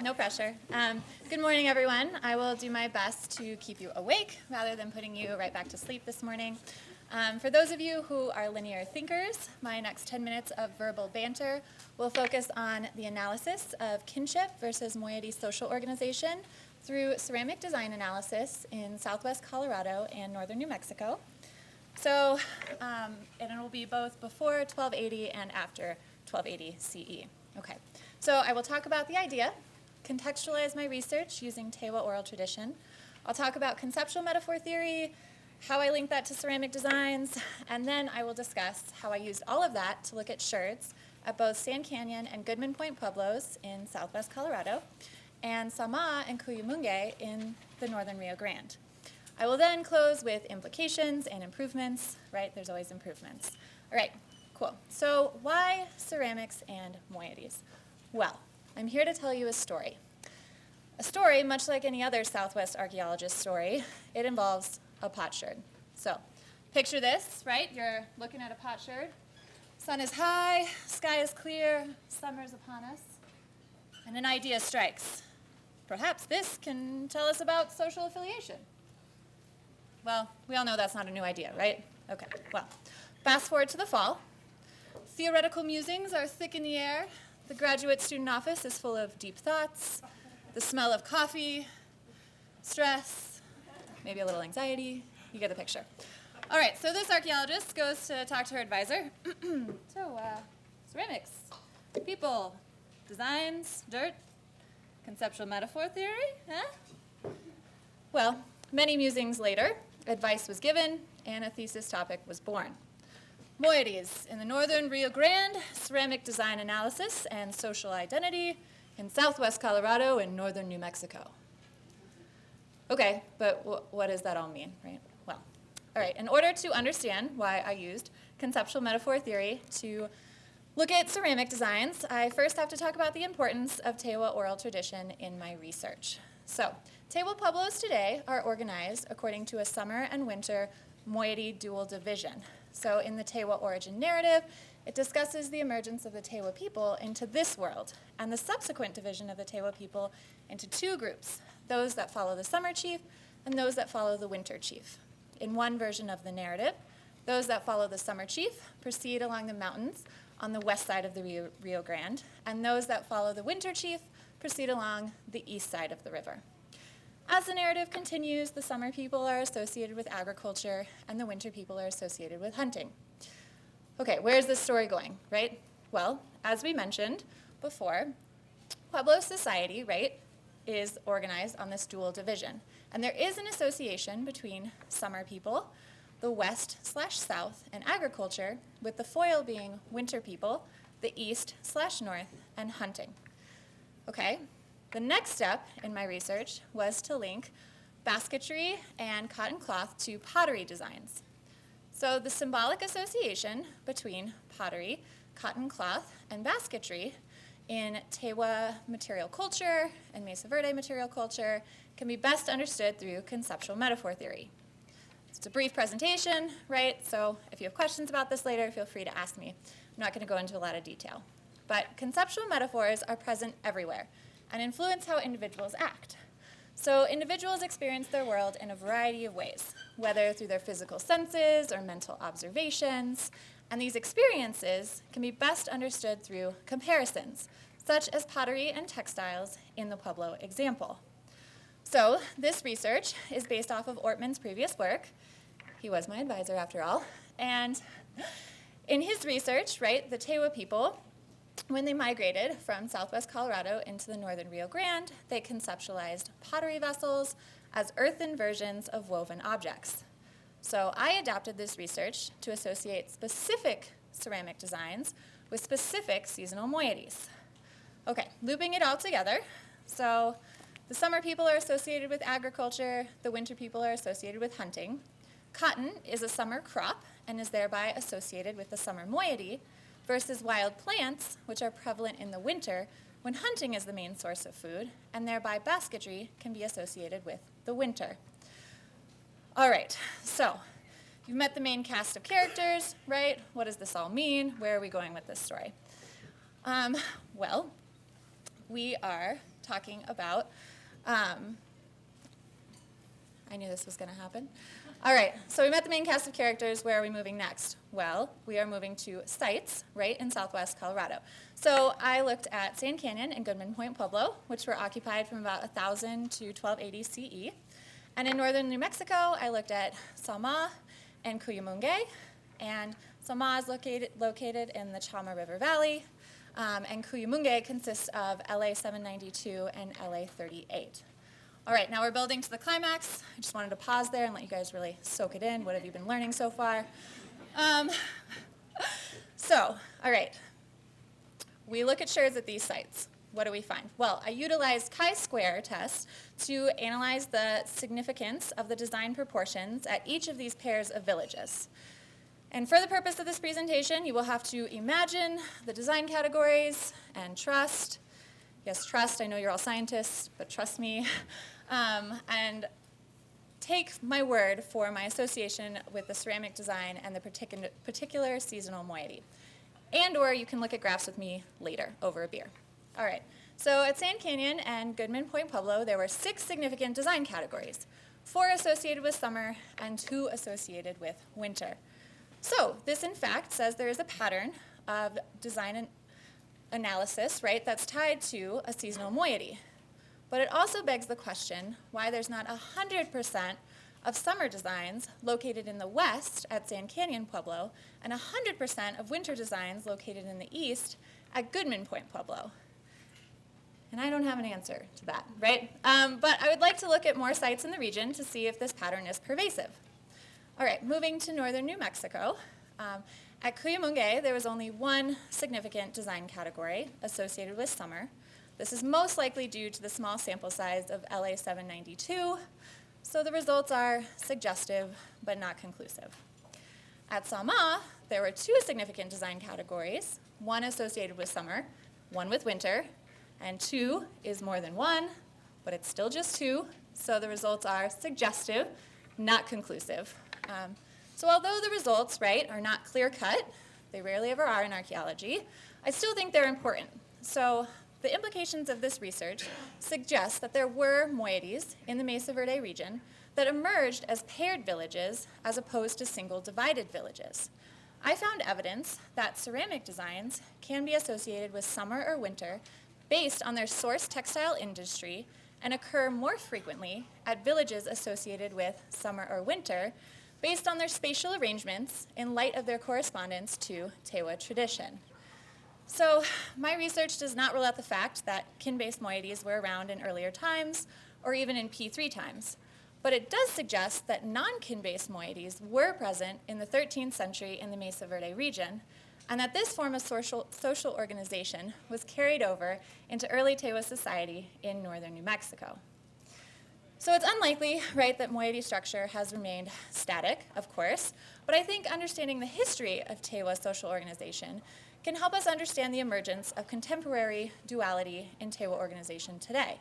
No pressure. Good morning, everyone. I will do my best to keep you awake rather than putting you right back to sleep this morning. For those of you who are linear thinkers, my next 10 minutes of verbal banter will focus on the analysis of kinship versus moiety social organization through ceramic design analysis in southwest Colorado and northern New Mexico. So, and it will be both before 1280 and after 1280 CE. Okay, so I will talk about the idea, contextualize my research using Tewa oral tradition. I'll talk about conceptual metaphor theory, how I link that to ceramic designs, and then I will discuss how I used all of that to look at sherds at both Sand Canyon and Goodman Point Pueblos in southwest Colorado, and Sama and Cuyumungue in the northern Rio Grande. I will then close with implications and improvements, right? There's always improvements. All right, cool. So why ceramics and moieties? Well, I'm here to tell you a story. A story, much like any other Southwest archaeologist story, it involves a potsherd. So picture this, right? You're looking at a potsherd. Sun is high, sky is clear, summer's upon us, and an idea strikes. Perhaps this can tell us about social affiliation. Well, we all know that's not a new idea, right? Okay, well, fast forward to the fall. Theoretical musings are thick in the air. The graduate student office is full of deep thoughts, the smell of coffee, stress, maybe a little anxiety. You get the picture. All right, so this archaeologist goes to talk to her advisor. Ceramics, people, designs, dirt, conceptual metaphor theory, huh? Well, many musings later, advice was given, and a thesis topic was born. Moieties in the northern Rio Grande, ceramic design analysis and social identity in southwest Colorado and northern New Mexico. Okay, but what does that all mean, right? Well, all right, in order to understand why I used conceptual metaphor theory to look at ceramic designs, I first have to talk about the importance of Tewa oral tradition in my research. So, Tewa pueblos today are organized according to a summer and winter moiety dual division. So in the Tewa origin narrative, it discusses the emergence of the Tewa people into this world and the subsequent division of the Tewa people into two groups, those that follow the summer chief and those that follow the winter chief. In one version of the narrative, those that follow the summer chief proceed along the mountains on the west side of the Rio Grande, and those that follow the winter chief proceed along the east side of the river. As the narrative continues, the summer people are associated with agriculture and the winter people are associated with hunting. Okay, where's this story going, right? Well, as we mentioned before, Pueblo society, right, is organized on this dual division. And there is an association between summer people, the west/south, and agriculture, with the foil being winter people, the east/north, and hunting. Okay? The next step in my research was to link basketry and cotton cloth to pottery designs. So the symbolic association between pottery, cotton cloth, and basketry in Tewa material culture and Mesa Verde material culture can be best understood through conceptual metaphor theory. It's a brief presentation, right? So if you have questions about this later, feel free to ask me. I'm not going to go into a lot of detail. But conceptual metaphors are present everywhere and influence how individuals act. So individuals experience their world in a variety of ways, whether through their physical senses or mental observations, and these experiences can be best understood through comparisons, such as pottery and textiles in the Pueblo example. So this research is based off of Ortman's previous work. He was my advisor after all. And in his research, right, the Tewa people, when they migrated from southwest Colorado into the northern Rio Grande, they conceptualized pottery vessels as earthen versions of woven objects. So I adapted this research to associate specific ceramic designs with specific seasonal moieties. Okay, looping it all together. So the summer people are associated with agriculture, the winter people are associated with hunting. Cotton is a summer crop and is thereby associated with the summer moiety, versus wild plants, which are prevalent in the winter when hunting is the main source of food, and thereby basketry can be associated with the winter. All right, so you've met the main cast of characters, right? What does this all mean? Where are we going with this story? Well, we are talking about, I knew this was going to happen. All right, so we met the main cast of characters. Where are we moving next? Well, we are moving to sites right in southwest Colorado. So I looked at Sand Canyon and Goodman Point Pueblo, which were occupied from about 1000 to 1280 CE. And in northern New Mexico, I looked at Salma and Cuyamungue. And Salma is located in the Chama River Valley, and Cuyamungue consists of LA 792 and LA 38. All right, now we're building to the climax. I just wanted to pause there and let you guys really soak it in. What have you been learning so far? All right, we look at shares at these sites. What do we find? Well, I utilized chi-square tests to analyze the significance of the design proportions at each of these pairs of villages. And for the purpose of this presentation, you will have to imagine the design categories and trust. Yes, trust. I know you're all scientists, but trust me. And take my word for my association with the ceramic design and the particular seasonal moiety. And or you can look at graphs with me later over a beer. All right, so at Sand Canyon and Goodman Point Pueblo, there were 6 significant design categories, 4 associated with summer and 2 associated with winter. So this, in fact, says there is a pattern of design analysis, right, that's tied to a seasonal moiety. But it also begs the question why there's not 100% of summer designs located in the west at Sand Canyon Pueblo and 100% of winter designs located in the east at Goodman Point Pueblo. And I don't have an answer to that, right? But I would like to look at more sites in the region to see if this pattern is pervasive. All right, moving to northern New Mexico. At Cuyamungue, there was only 1 significant design category associated with summer. This is most likely due to the small sample size of LA 792, so the results are suggestive but not conclusive. At Salma, there were 2 significant design categories, 1 associated with summer, 1 with winter, and 2 is more than 1, but it's still just 2, so the results are suggestive, not conclusive. So although the results, right, are not clear-cut, they rarely ever are in archaeology, I still think they're important. So the implications of this research suggest that there were moieties in the Mesa Verde region that emerged as paired villages as opposed to single divided villages. I found evidence that ceramic designs can be associated with summer or winter based on their source textile industry and occur more frequently at villages associated with summer or winter based on their spatial arrangements in light of their correspondence to Tewa tradition. So my research does not rule out the fact that kin-based moieties were around in earlier times or even in P3 times, but it does suggest that non-kin-based moieties were present in the 13th century in the Mesa Verde region, and that this form of social organization was carried over into early Tewa society in northern New Mexico. So it's unlikely, right, that moiety structure has remained static, of course, but I think understanding the history of Tewa social organization can help us understand the emergence of contemporary duality in Tewa organization today.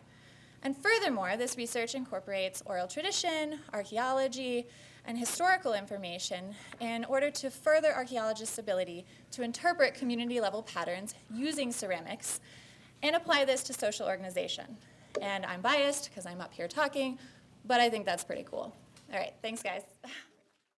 And furthermore, this research incorporates oral tradition, archaeology, and historical information in order to further archaeologists' ability to interpret community-level patterns using ceramics and apply this to social organization. And I'm biased because I'm up here talking, but I think that's pretty cool. All right, thanks, guys.